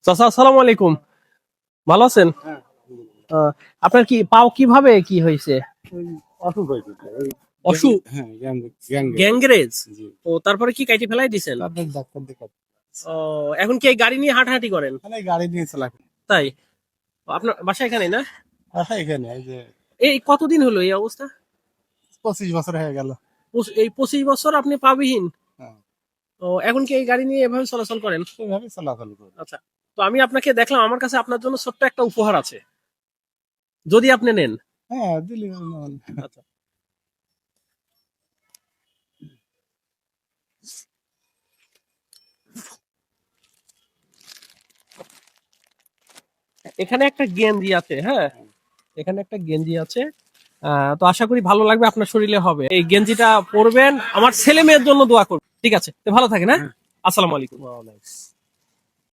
চাচা আসসালামু আলাইকুম, ভালো আছেন? হ্যাঁ, আহ, আপনার কি পাও কিভাবে কি হয়েছে? ওই অসুখ হয়েছে তো, ওই অসুখ, হ্যাঁ গ্যাংগে গ্যাংগ্রেজ। জি। ও তারপরে কি কাইটে ফেলাই দিছেন? তারপর ডাক্তার দেখা ও এখন কি এই গাড়ি নিয়ে হাঁটাহাঁটি করেন? মানে গাড়ি নিয়ে চলাফেরা তাই? আপনার বাসা এখানে না? এখানে এই যে এই কতদিন হলো এই অবস্থা? 25 বছর হয়ে গেল। এই 25 বছর আপনি পাবিহীন? হ্যাঁ, ও এখন কি এই গাড়ি নিয়ে এভাবে চলাচল করেন? সেভাবে চলাচল করি। আচ্ছা, তো আমি আপনাকে দেখলাম, আমার কাছে আপনার জন্য ছোট্ট একটা উপহার আছে, যদি আপনি নেন। হ্যাঁ, দিলি আচ্ছা, এখানে একটা গেঞ্জি আছে, হ্যাঁ, এখানে একটা গেঞ্জি আছে। তো আশা করি ভালো লাগবে, আপনার শরীরে হবে। এই গেঞ্জিটা পরবেন, আমার ছেলে মেয়ের জন্য দোয়া করবেন, ঠিক আছে? তো ভালো থাকেন, হ্যাঁ। আসসালামু আলাইকুম।